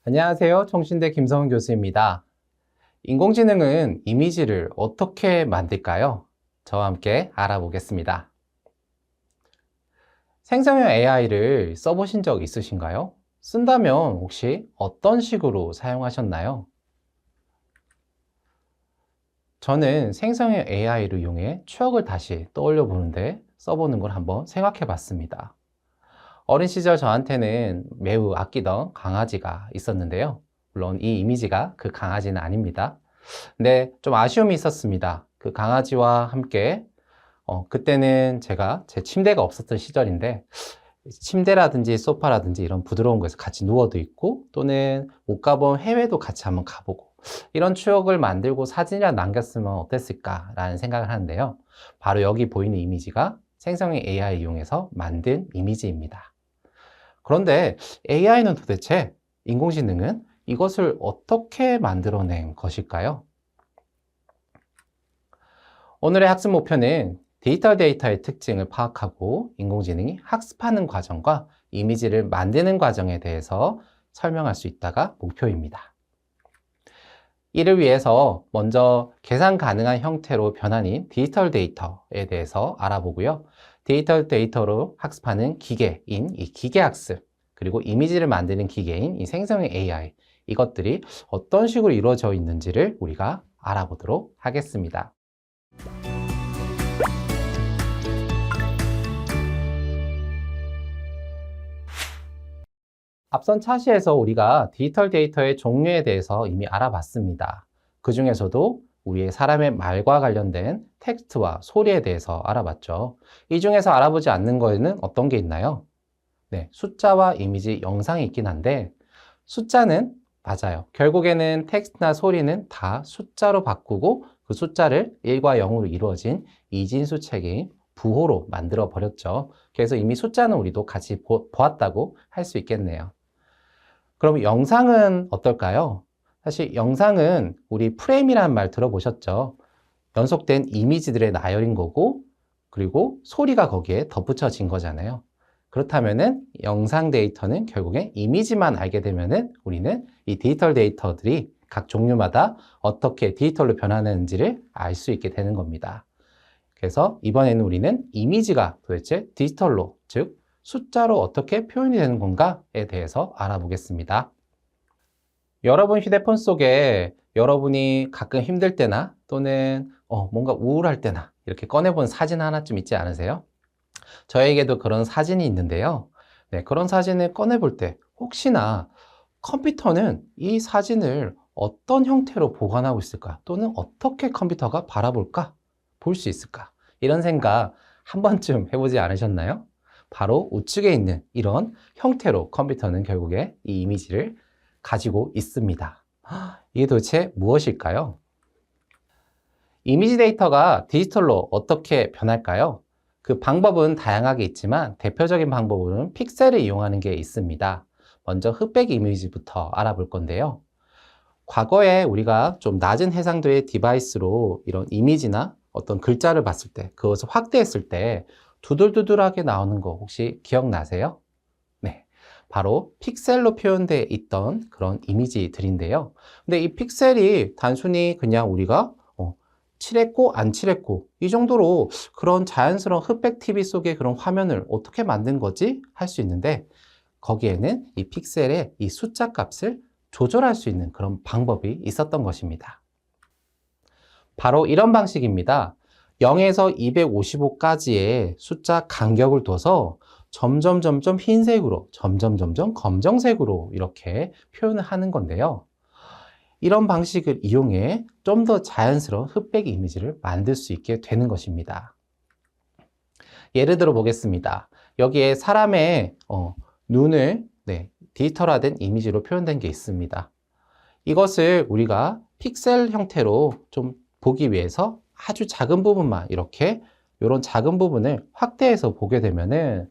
안녕하세요. 총신대 김성훈 교수입니다. 인공지능은 이미지를 어떻게 만들까요? 저와 함께 알아보겠습니다. 생성형 AI를 써보신 적 있으신가요? 쓴다면 혹시 어떤 식으로 사용하셨나요? 저는 생성형 AI를 이용해 추억을 다시 떠올려 보는데 써보는 걸 한번 생각해 봤습니다. 어린 시절 저한테는 매우 아끼던 강아지가 있었는데요. 물론 이 이미지가 그 강아지는 아닙니다. 근데 좀 아쉬움이 있었습니다. 그 강아지와 함께 그때는 제가 제 침대가 없었던 시절인데 침대라든지 소파라든지 이런 부드러운 곳에서 같이 누워도 있고 또는 못 가본 해외도 같이 한번 가보고 이런 추억을 만들고 사진이라 남겼으면 어땠을까라는 생각을 하는데요. 바로 여기 보이는 이미지가 생성형 AI 이용해서 만든 이미지입니다. 그런데 AI는 도대체 인공지능은 이것을 어떻게 만들어낸 것일까요? 오늘의 학습 목표는 데이터의 특징을 파악하고 인공지능이 학습하는 과정과 이미지를 만드는 과정에 대해서 설명할 수 있다가 목표입니다. 이를 위해서 먼저 계산 가능한 형태로 변환인 디지털 데이터에 대해서 알아보고요. 디지털 데이터로 학습하는 기계인 이 기계학습, 그리고 이미지를 만드는 기계인 이 생성형 AI, 이것들이 어떤 식으로 이루어져 있는지를 우리가 알아보도록 하겠습니다. 앞선 차시에서 우리가 디지털 데이터의 종류에 대해서 이미 알아봤습니다. 그 중에서도 우리의 사람의 말과 관련된 텍스트와 소리에 대해서 알아봤죠. 이 중에서 알아보지 않는 거에는 어떤 게 있나요? 네, 숫자와 이미지, 영상이 있긴 한데 숫자는 맞아요. 결국에는 텍스트나 소리는 다 숫자로 바꾸고 그 숫자를 1과 0으로 이루어진 이진수 체계인 부호로 만들어 버렸죠. 그래서 이미 숫자는 우리도 같이 보았다고 할 수 있겠네요. 그럼 영상은 어떨까요? 사실 영상은 우리 프레임이라는 말 들어보셨죠? 연속된 이미지들의 나열인 거고, 그리고 소리가 거기에 덧붙여진 거잖아요. 그렇다면은 영상 데이터는 결국에 이미지만 알게 되면은 우리는 이 디지털 데이터들이 각 종류마다 어떻게 디지털로 변하는지를 알 수 있게 되는 겁니다. 그래서 이번에는 우리는 이미지가 도대체 디지털로, 즉 숫자로 어떻게 표현이 되는 건가에 대해서 알아보겠습니다. 여러분 휴대폰 속에 여러분이 가끔 힘들 때나 또는 뭔가 우울할 때나 이렇게 꺼내본 사진 하나쯤 있지 않으세요? 저에게도 그런 사진이 있는데요. 네, 그런 사진을 꺼내볼 때 혹시나 컴퓨터는 이 사진을 어떤 형태로 보관하고 있을까? 또는 어떻게 컴퓨터가 바라볼까? 볼 수 있을까? 이런 생각 한 번쯤 해보지 않으셨나요? 바로 우측에 있는 이런 형태로 컴퓨터는 결국에 이 이미지를 가지고 있습니다. 이게 도대체 무엇일까요? 이미지 데이터가 디지털로 어떻게 변할까요? 그 방법은 다양하게 있지만 대표적인 방법은 픽셀을 이용하는 게 있습니다. 먼저 흑백 이미지부터 알아볼 건데요. 과거에 우리가 좀 낮은 해상도의 디바이스로 이런 이미지나 어떤 글자를 봤을 때, 그것을 확대했을 때 두들두들하게 나오는 거 혹시 기억나세요? 네, 바로 픽셀로 표현되어 있던 그런 이미지들인데요. 근데 이 픽셀이 단순히 그냥 우리가 칠했고 안 칠했고 이 정도로 그런 자연스러운 흑백 TV 속의 그런 화면을 어떻게 만든 거지? 할 수 있는데 거기에는 이 픽셀의 이 숫자 값을 조절할 수 있는 그런 방법이 있었던 것입니다. 바로 이런 방식입니다. 0에서 255까지의 숫자 간격을 둬서 점점 흰색으로, 점점 검정색으로 이렇게 표현을 하는 건데요. 이런 방식을 이용해 좀 더 자연스러운 흑백 이미지를 만들 수 있게 되는 것입니다. 예를 들어 보겠습니다. 여기에 사람의 눈을 디지털화된 이미지로 표현된 게 있습니다. 이것을 우리가 픽셀 형태로 좀 보기 위해서 아주 작은 부분만 이렇게 이런 작은 부분을 확대해서 보게 되면은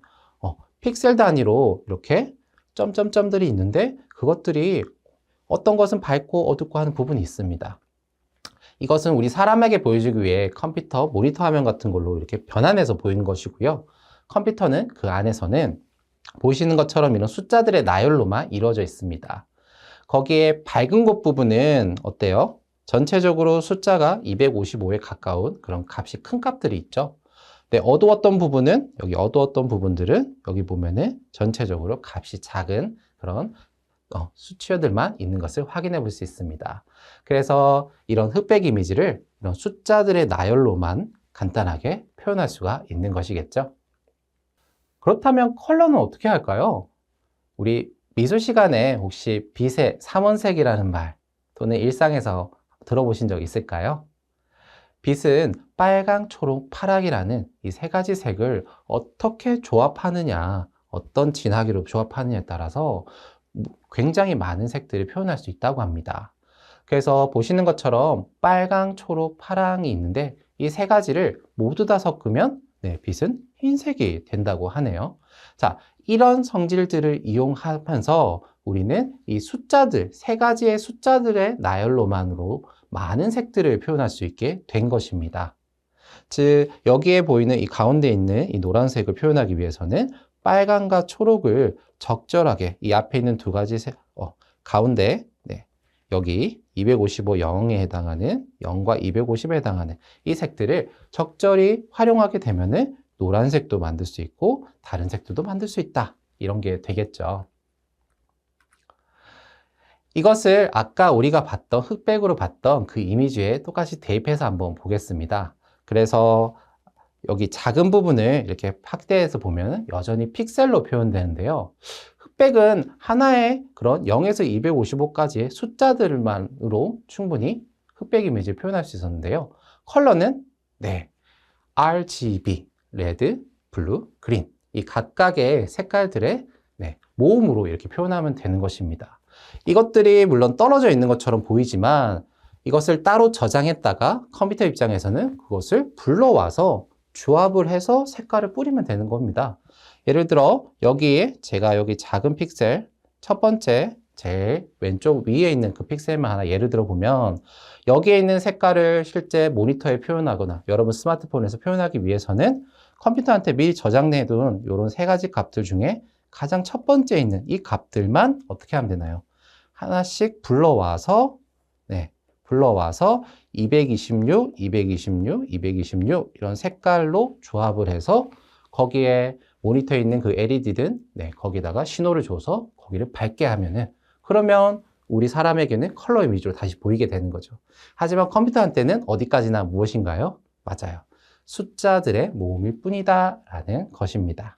픽셀 단위로 이렇게 점점점들이 있는데 그것들이 어떤 것은 밝고 어둡고 하는 부분이 있습니다. 이것은 우리 사람에게 보여주기 위해 컴퓨터 모니터 화면 같은 걸로 이렇게 변환해서 보이는 것이고요. 컴퓨터는 그 안에서는 보시는 것처럼 이런 숫자들의 나열로만 이루어져 있습니다. 거기에 밝은 곳 부분은 어때요? 전체적으로 숫자가 255에 가까운 그런 값이 큰 값들이 있죠. 네, 어두웠던 부분은 여기 어두웠던 부분들은 여기 보면은 전체적으로 값이 작은 그런 수치들만 있는 것을 확인해 볼 수 있습니다. 그래서 이런 흑백 이미지를 이런 숫자들의 나열로만 간단하게 표현할 수가 있는 것이겠죠. 그렇다면 컬러는 어떻게 할까요? 우리 미술 시간에 혹시 빛의 삼원색이라는 말 또는 일상에서 들어보신 적 있을까요? 빛은 빨강, 초록, 파랑이라는 이 세 가지 색을 어떻게 조합하느냐, 어떤 진하기로 조합하느냐에 따라서 굉장히 많은 색들을 표현할 수 있다고 합니다. 그래서 보시는 것처럼 빨강, 초록, 파랑이 있는데 이 세 가지를 모두 다 섞으면 빛은 흰색이 된다고 하네요. 자, 이런 성질들을 이용하면서 우리는 이 숫자들, 세 가지의 숫자들의 나열로만으로 많은 색들을 표현할 수 있게 된 것입니다. 즉, 여기에 보이는 이 가운데 있는 이 노란색을 표현하기 위해서는 빨강과 초록을 적절하게 이 앞에 있는 두 가지 가운데 여기 255 0에 해당하는 0과 250에 해당하는 이 색들을 적절히 활용하게 되면은 노란색도 만들 수 있고 다른 색들도 만들 수 있다. 이런 게 되겠죠. 이것을 아까 우리가 봤던 흑백으로 봤던 그 이미지에 똑같이 대입해서 한번 보겠습니다. 그래서 여기 작은 부분을 이렇게 확대해서 보면 여전히 픽셀로 표현되는데요. 흑백은 하나의 그런 0에서 255까지의 숫자들만으로 충분히 흑백 이미지를 표현할 수 있었는데요. 컬러는 RGB, 레드, 블루, 그린 이 각각의 색깔들의 모음으로 이렇게 표현하면 되는 것입니다. 이것들이 물론 떨어져 있는 것처럼 보이지만 이것을 따로 저장했다가 컴퓨터 입장에서는 그것을 불러와서 조합을 해서 색깔을 뿌리면 되는 겁니다. 예를 들어 여기에 제가 여기 작은 픽셀 첫 번째 제일 왼쪽 위에 있는 그 픽셀만 하나 예를 들어 보면 여기에 있는 색깔을 실제 모니터에 표현하거나 여러분 스마트폰에서 표현하기 위해서는 컴퓨터한테 미리 저장해 둔 이런 세 가지 값들 중에 가장 첫 번째 있는 이 값들만 어떻게 하면 되나요? 하나씩 불러와서 226, 226, 226 이런 색깔로 조합을 해서 거기에 모니터에 있는 그 LED든 거기다가 신호를 줘서 거기를 밝게 하면은 그러면 우리 사람에게는 컬러 이미지로 다시 보이게 되는 거죠. 하지만 컴퓨터한테는 어디까지나 무엇인가요? 맞아요. 숫자들의 모음일 뿐이다 라는 것입니다.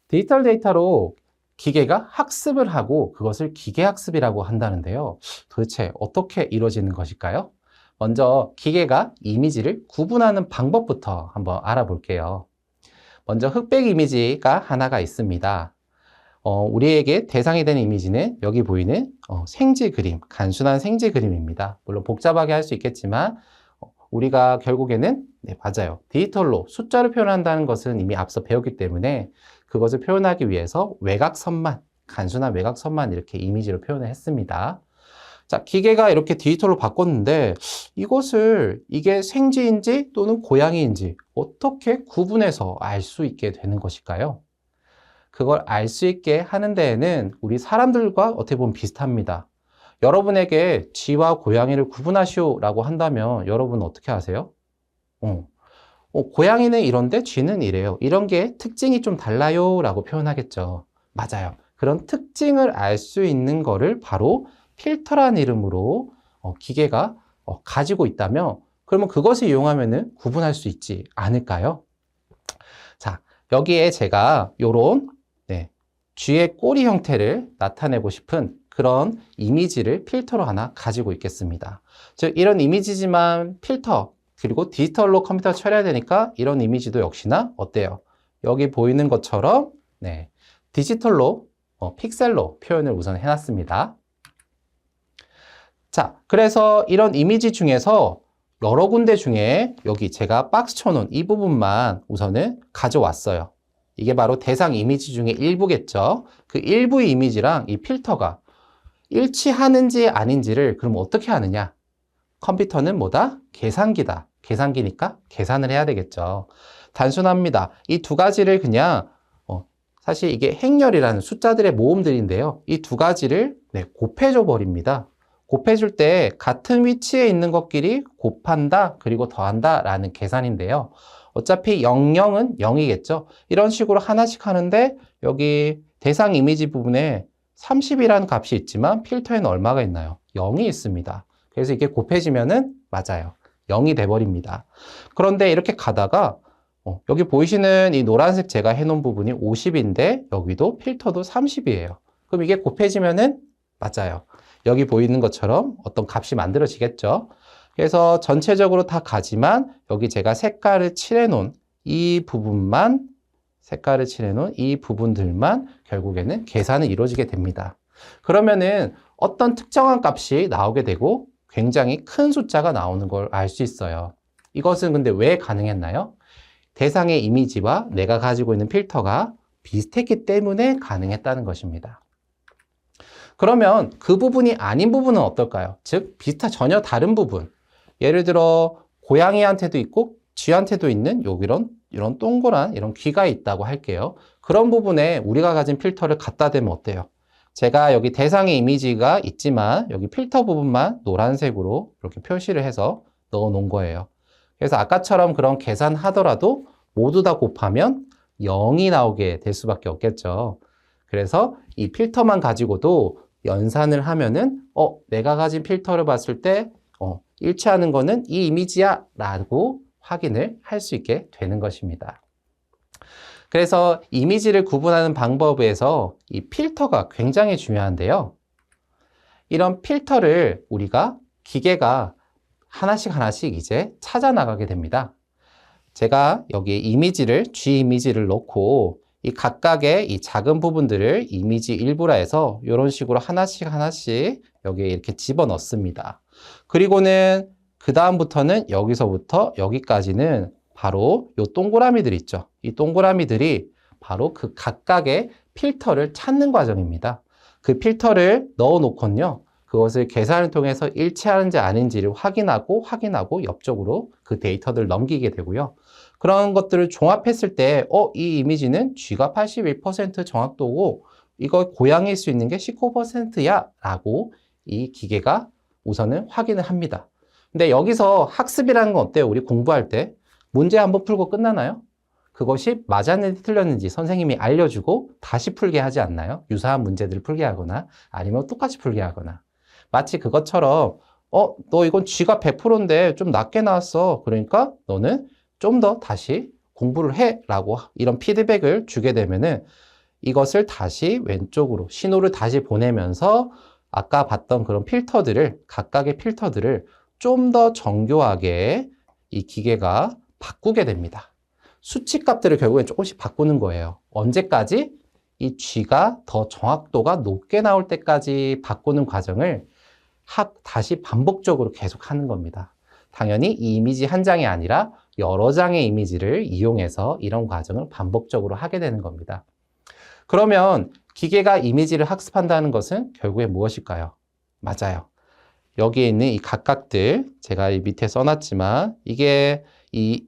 디지털 데이터로 기계가 학습을 하고 그것을 기계학습이라고 한다는데요. 도대체 어떻게 이루어지는 것일까요? 먼저 기계가 이미지를 구분하는 방법부터 한번 알아볼게요. 먼저 흑백 이미지가 하나가 있습니다. 우리에게 대상이 되는 이미지는 여기 보이는 생지 그림, 단순한 생지 그림입니다. 물론 복잡하게 할 수 있겠지만 우리가 결국에는 맞아요. 디지털로 숫자를 표현한다는 것은 이미 앞서 배웠기 때문에 그것을 표현하기 위해서 외곽선만, 단순한 외곽선만 이렇게 이미지로 표현을 했습니다. 자, 기계가 이렇게 디지털로 바꿨는데 이게 생지인지 또는 고양이인지 어떻게 구분해서 알 수 있게 되는 것일까요? 그걸 알 수 있게 하는 데에는 우리 사람들과 어떻게 보면 비슷합니다. 여러분에게 쥐와 고양이를 구분하시오라고 한다면 여러분은 어떻게 하세요? 고양이는 이런데 쥐는 이래요. 이런 게 특징이 좀 달라요 라고 표현하겠죠. 맞아요. 그런 특징을 알 수 있는 거를 바로 필터라는 이름으로 기계가 가지고 있다면 그러면 그것을 이용하면 구분할 수 있지 않을까요? 자, 여기에 제가 요런 쥐의 꼬리 형태를 나타내고 싶은 그런 이미지를 필터로 하나 가지고 있겠습니다. 즉 이런 이미지지만 필터 그리고 디지털로 컴퓨터 처리해야 되니까 이런 이미지도 역시나 어때요? 여기 보이는 것처럼 디지털로 픽셀로 표현을 우선 해놨습니다. 자, 그래서 이런 이미지 중에서 여러 군데 중에 여기 제가 박스 쳐놓은 이 부분만 우선은 가져왔어요. 이게 바로 대상 이미지 중에 일부겠죠. 그 일부 이미지랑 이 필터가 일치하는지 아닌지를 그럼 어떻게 하느냐? 컴퓨터는 뭐다? 계산기다. 계산기니까 계산을 해야 되겠죠. 단순합니다. 이 두 가지를 그냥 사실 이게 행렬이라는 숫자들의 모음들인데요. 이 두 가지를 곱해줘 버립니다. 곱해줄 때 같은 위치에 있는 것끼리 곱한다 그리고 더한다 라는 계산인데요. 어차피 00은 0이겠죠. 이런 식으로 하나씩 하는데 여기 대상 이미지 부분에 30이라는 값이 있지만 필터에는 얼마가 있나요? 0이 있습니다. 그래서 이게 곱해지면은 맞아요. 0이 돼버립니다. 그런데 이렇게 가다가 여기 보이시는 이 노란색 제가 해놓은 부분이 50인데 여기도 필터도 30이에요. 그럼 이게 곱해지면은 맞아요. 여기 보이는 것처럼 어떤 값이 만들어지겠죠. 그래서 전체적으로 다 가지만 여기 제가 색깔을 칠해놓은 이 부분만 색깔을 칠해놓은 이 부분들만 결국에는 계산이 이루어지게 됩니다. 그러면은 어떤 특정한 값이 나오게 되고 굉장히 큰 숫자가 나오는 걸 알 수 있어요. 이것은 근데 왜 가능했나요? 대상의 이미지와 내가 가지고 있는 필터가 비슷했기 때문에 가능했다는 것입니다. 그러면 그 부분이 아닌 부분은 어떨까요? 즉, 전혀 다른 부분. 예를 들어, 고양이한테도 있고, 쥐한테도 있는 이런 동그란 이런 귀가 있다고 할게요. 그런 부분에 우리가 가진 필터를 갖다 대면 어때요? 제가 여기 대상의 이미지가 있지만 여기 필터 부분만 노란색으로 이렇게 표시를 해서 넣어 놓은 거예요. 그래서 아까처럼 그런 계산하더라도 모두 다 곱하면 0이 나오게 될 수밖에 없겠죠. 그래서 이 필터만 가지고도 연산을 하면은 내가 가진 필터를 봤을 때 일치하는 거는 이 이미지야 라고 확인을 할 수 있게 되는 것입니다. 그래서 이미지를 구분하는 방법에서 이 필터가 굉장히 중요한데요. 이런 필터를 기계가 하나씩 이제 찾아 나가게 됩니다. 제가 여기 G 이미지를 넣고 이 각각의 이 작은 부분들을 이미지 일부라 해서 이런 식으로 하나씩 여기에 이렇게 집어 넣습니다. 그리고는 그 다음부터는 여기서부터 여기까지는 바로 이 동그라미들 있죠. 이 동그라미들이 바로 그 각각의 필터를 찾는 과정입니다. 그 필터를 넣어 놓고요. 그것을 계산을 통해서 일치하는지 아닌지를 확인하고 옆쪽으로 그 데이터들을 넘기게 되고요. 그런 것들을 종합했을 때 이 이미지는 G가 81% 정확도고 이거 고양이일 수 있는 게 19%야 라고 이 기계가 우선은 확인을 합니다. 근데 여기서 학습이라는 건 어때요? 우리 공부할 때 문제 한번 풀고 끝나나요? 그것이 맞았는지 틀렸는지 선생님이 알려주고 다시 풀게 하지 않나요? 유사한 문제들을 풀게 하거나 아니면 똑같이 풀게 하거나. 마치 그것처럼 너 이건 G가 100%인데 좀 낮게 나왔어. 그러니까 너는 좀 더 다시 공부를 해 라고 이런 피드백을 주게 되면은 이것을 다시 왼쪽으로 신호를 다시 보내면서 아까 봤던 그런 각각의 필터들을 좀 더 정교하게 이 기계가 바꾸게 됩니다. 수치값들을 결국엔 조금씩 바꾸는 거예요. 언제까지? 이 G가 더 정확도가 높게 나올 때까지 바꾸는 과정을 다시 반복적으로 계속 하는 겁니다. 당연히 이 이미지 한 장이 아니라 여러 장의 이미지를 이용해서 이런 과정을 반복적으로 하게 되는 겁니다. 그러면 기계가 이미지를 학습한다는 것은 결국에 무엇일까요? 맞아요. 여기에 있는 이 각각들, 제가 이 밑에 써놨지만 이게 이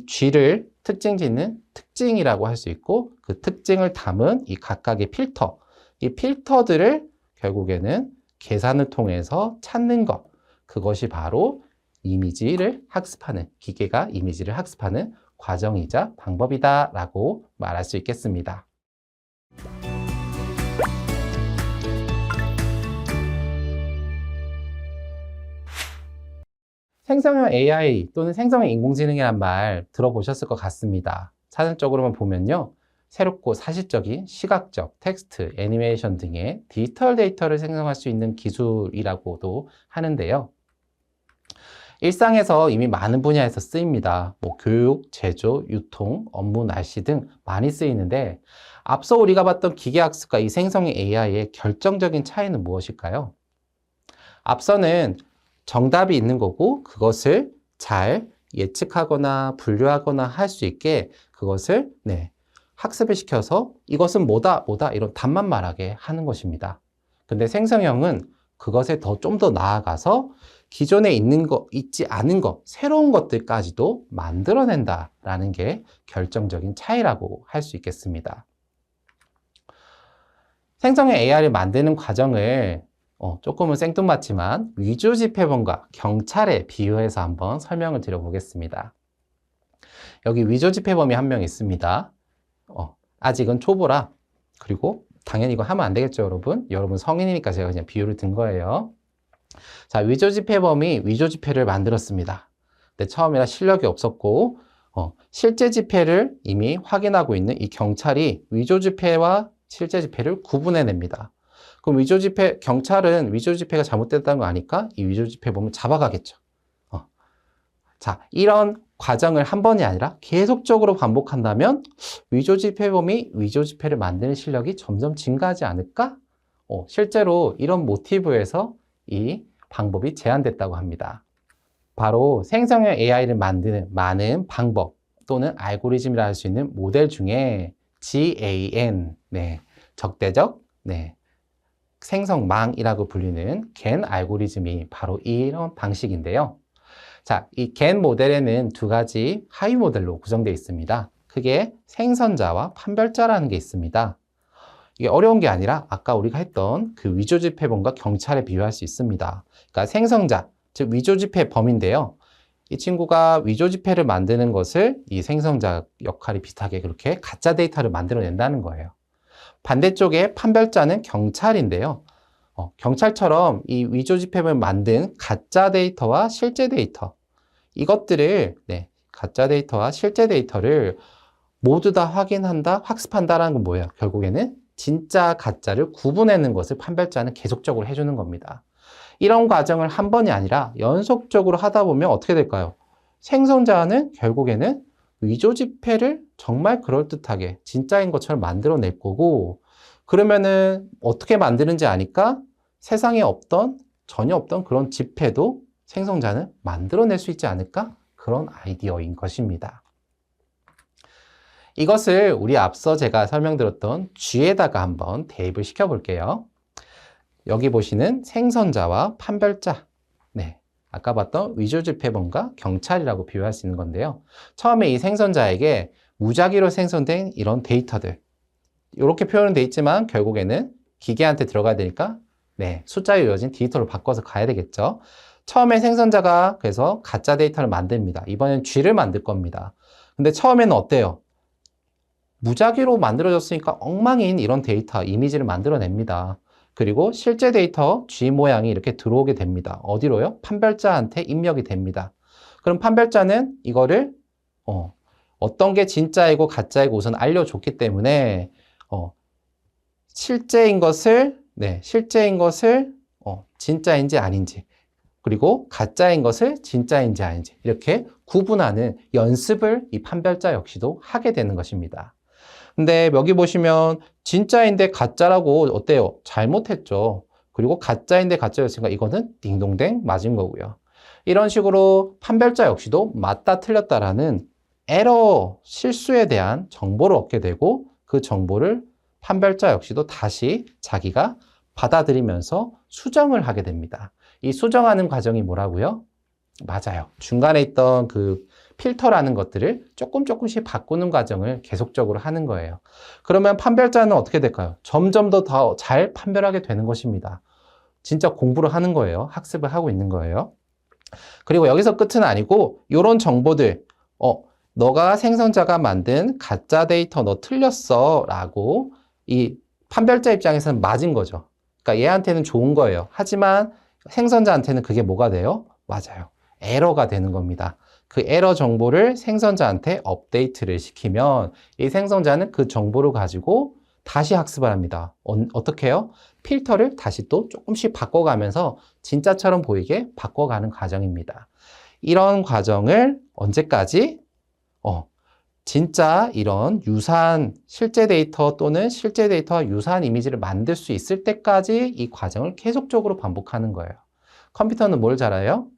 G를 특징 짓는 특징이라고 할 수 있고 그 특징을 담은 이 각각의 필터, 이 필터들을 결국에는 계산을 통해서 찾는 것, 그것이 바로 기계가 이미지를 학습하는 과정이자 방법이다라고 말할 수 있겠습니다. 생성형 AI 또는 생성형 인공지능이란 말 들어보셨을 것 같습니다. 사전적으로만 보면요. 새롭고 사실적인 시각적, 텍스트, 애니메이션 등의 디지털 데이터를 생성할 수 있는 기술이라고도 하는데요. 일상에서 이미 많은 분야에서 쓰입니다. 교육, 제조, 유통, 업무, 날씨 등 많이 쓰이는데 앞서 우리가 봤던 기계학습과 이 생성형 AI의 결정적인 차이는 무엇일까요? 앞서는 정답이 있는 거고 그것을 잘 예측하거나 분류하거나 할 수 있게 그것을 학습을 시켜서 이것은 뭐다 이런 답만 말하게 하는 것입니다. 근데 생성형은 그것에 좀 더 나아가서 기존에 있지 않은 것, 새로운 것들까지도 만들어낸다라는 게 결정적인 차이라고 할 수 있겠습니다. 생성형 AI를 만드는 과정을 조금은 생뚱맞지만 위조지폐범과 경찰에 비유해서 한번 설명을 드려보겠습니다. 여기 위조지폐범이 한 명 있습니다. 아직은 초보라. 그리고 당연히 이거 하면 안 되겠죠, 여러분? 여러분 성인이니까 제가 그냥 비유를 든 거예요. 자, 위조지폐범이 위조지폐를 만들었습니다. 근데 처음이라 실력이 없었고 실제 지폐를 이미 확인하고 있는 이 경찰이 위조지폐와 실제 지폐를 구분해냅니다. 그럼 경찰은 위조지폐가 잘못됐다는 거 아니까 이 위조지폐범을 잡아가겠죠. 자, 이런 과정을 한 번이 아니라 계속적으로 반복한다면 위조지폐범이 위조지폐를 만드는 실력이 점점 증가하지 않을까? 실제로 이런 모티브에서 이 방법이 제안됐다고 합니다. 바로 생성형 AI를 만드는 많은 방법 또는 알고리즘이라 할 수 있는 모델 중에 GAN, 적대적 생성망이라고 불리는 GAN 알고리즘이 바로 이런 방식인데요. 자, 이 GAN 모델에는 두 가지 하위 모델로 구성되어 있습니다. 크게 생선자와 판별자라는 게 있습니다. 이게 어려운 게 아니라 아까 우리가 했던 그 위조지폐범과 경찰에 비유할 수 있습니다. 그러니까 생성자, 즉 위조지폐 범인데요. 이 친구가 위조지폐를 만드는 것을 이 생성자 역할이 비슷하게 그렇게 가짜 데이터를 만들어낸다는 거예요. 반대쪽에 판별자는 경찰인데요. 경찰처럼 이 위조지폐를 만든 가짜 데이터와 실제 데이터, 이것들을 가짜 데이터와 실제 데이터를 모두 다 확인한다, 학습한다라는 건 뭐예요? 결국에는 진짜 가짜를 구분하는 것을 판별자는 계속적으로 해주는 겁니다. 이런 과정을 한 번이 아니라 연속적으로 하다 보면 어떻게 될까요? 생성자는 결국에는 위조지폐를 정말 그럴듯하게 진짜인 것처럼 만들어낼 거고, 그러면은 어떻게 만드는지 아니까 세상에 전혀 없던 그런 지폐도 생성자는 만들어낼 수 있지 않을까? 그런 아이디어인 것입니다. 이것을 우리 앞서 제가 설명드렸던 G에다가 한번 대입을 시켜볼게요. 여기 보시는 생선자와 판별자, 아까 봤던 위조지폐범과 경찰이라고 비유할 수 있는 건데요. 처음에 이 생선자에게 무작위로 생성된 이런 데이터들, 이렇게 표현은 돼 있지만 결국에는 기계한테 들어가야 되니까 숫자에 이어진 디지털로 바꿔서 가야 되겠죠. 처음에 생선자가 그래서 가짜 데이터를 만듭니다. 이번엔 G를 만들 겁니다. 근데 처음에는 어때요? 무작위로 만들어졌으니까 엉망인 이런 데이터, 이미지를 만들어냅니다. 그리고 실제 데이터 G 모양이 이렇게 들어오게 됩니다. 어디로요? 판별자한테 입력이 됩니다. 그럼 판별자는 이거를 어떤 게 진짜이고 가짜이고 우선 알려줬기 때문에 실제인 것을 진짜인지 아닌지, 그리고 가짜인 것을 진짜인지 아닌지 이렇게 구분하는 연습을 이 판별자 역시도 하게 되는 것입니다. 근데 여기 보시면 진짜인데 가짜라고 어때요? 잘못했죠. 그리고 가짜인데 가짜였으니까 이거는 딩동댕 맞은 거고요. 이런 식으로 판별자 역시도 맞다 틀렸다라는 에러, 실수에 대한 정보를 얻게 되고 그 정보를 판별자 역시도 다시 자기가 받아들이면서 수정을 하게 됩니다. 이 수정하는 과정이 뭐라고요? 맞아요. 중간에 있던 그 필터라는 것들을 조금씩 바꾸는 과정을 계속적으로 하는 거예요. 그러면 판별자는 어떻게 될까요? 점점 더 잘 판별하게 되는 것입니다. 진짜 공부를 하는 거예요. 학습을 하고 있는 거예요. 그리고 여기서 끝은 아니고 이런 정보들, 너가 생성자가 만든 가짜 데이터 너 틀렸어 라고 이 판별자 입장에서는 맞은 거죠. 그러니까 얘한테는 좋은 거예요. 하지만 생성자한테는 그게 뭐가 돼요? 맞아요. 에러가 되는 겁니다. 그 에러 정보를 생성자한테 업데이트를 시키면 이 생성자는 그 정보를 가지고 다시 학습을 합니다. 어떻게 해요? 필터를 다시 또 조금씩 바꿔가면서 진짜처럼 보이게 바꿔가는 과정입니다. 이런 과정을 언제까지? 진짜 이런 유사한 실제 데이터 또는 실제 데이터와 유사한 이미지를 만들 수 있을 때까지 이 과정을 계속적으로 반복하는 거예요. 컴퓨터는 뭘 잘해요?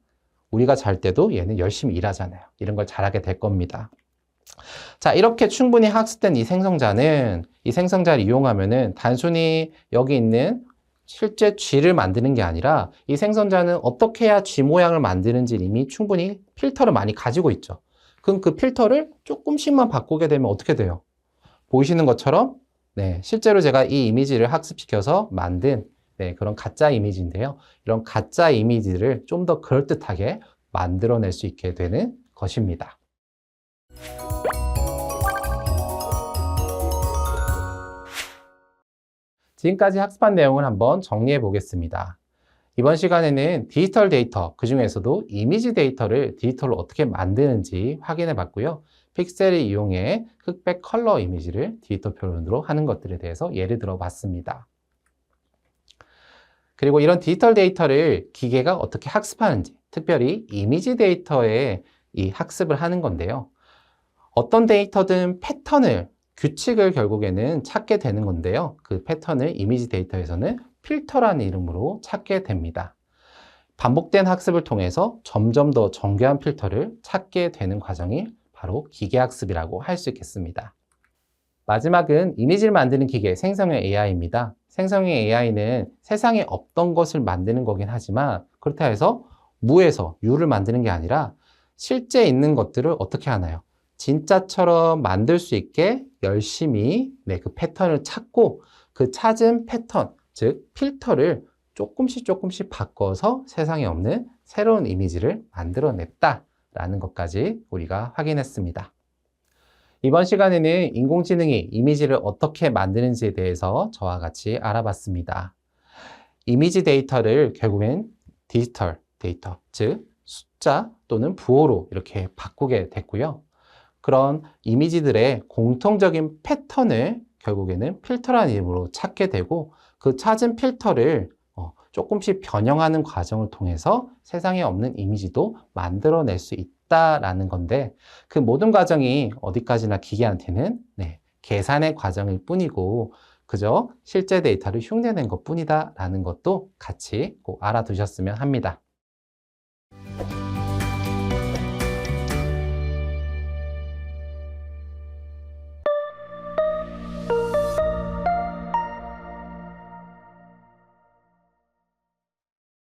우리가 잘 때도 얘는 열심히 일하잖아요. 이런 걸 잘하게 될 겁니다. 자, 이렇게 충분히 학습된 이 생성자를 이용하면은 단순히 여기 있는 실제 쥐를 만드는 게 아니라 이 생선자는 어떻게 해야 쥐 모양을 만드는지 이미 충분히 필터를 많이 가지고 있죠. 그럼 그 필터를 조금씩만 바꾸게 되면 어떻게 돼요? 보이시는 것처럼 네, 실제로 제가 이 이미지를 학습시켜서 만든 네, 그런 가짜 이미지인데요. 이런 가짜 이미지를 좀 더 그럴듯하게 만들어낼 수 있게 되는 것입니다. 지금까지 학습한 내용을 한번 정리해 보겠습니다. 이번 시간에는 디지털 데이터, 그 중에서도 이미지 데이터를 디지털로 어떻게 만드는지 확인해 봤고요. 픽셀을 이용해 흑백 컬러 이미지를 디지털 표현으로 하는 것들에 대해서 예를 들어 봤습니다. 그리고 이런 디지털 데이터를 기계가 어떻게 학습하는지, 특별히 이미지 데이터에 이 학습을 하는 건데요. 어떤 데이터든 패턴을, 규칙을 결국에는 찾게 되는 건데요. 그 패턴을 이미지 데이터에서는 필터라는 이름으로 찾게 됩니다. 반복된 학습을 통해서 점점 더 정교한 필터를 찾게 되는 과정이 바로 기계학습이라고 할 수 있겠습니다. 마지막은 이미지를 만드는 기계, 생성형 AI입니다. 생성형 AI는 세상에 없던 것을 만드는 거긴 하지만 그렇다 해서 무에서 유를 만드는 게 아니라 실제 있는 것들을 어떻게 하나요? 진짜처럼 만들 수 있게 열심히 그 패턴을 찾고 그 찾은 패턴, 즉 필터를 조금씩 바꿔서 세상에 없는 새로운 이미지를 만들어냈다라는 것까지 우리가 확인했습니다. 이번 시간에는 인공지능이 이미지를 어떻게 만드는지에 대해서 저와 같이 알아봤습니다. 이미지 데이터를 결국엔 디지털 데이터, 즉 숫자 또는 부호로 이렇게 바꾸게 됐고요. 그런 이미지들의 공통적인 패턴을 결국에는 필터라는 이름으로 찾게 되고 그 찾은 필터를 조금씩 변형하는 과정을 통해서 세상에 없는 이미지도 만들어낼 수 있다라는 건데 그 모든 과정이 어디까지나 기계한테는 계산의 과정일 뿐이고 그저 실제 데이터를 흉내낸 것 뿐이다라는 것도 같이 꼭 알아두셨으면 합니다.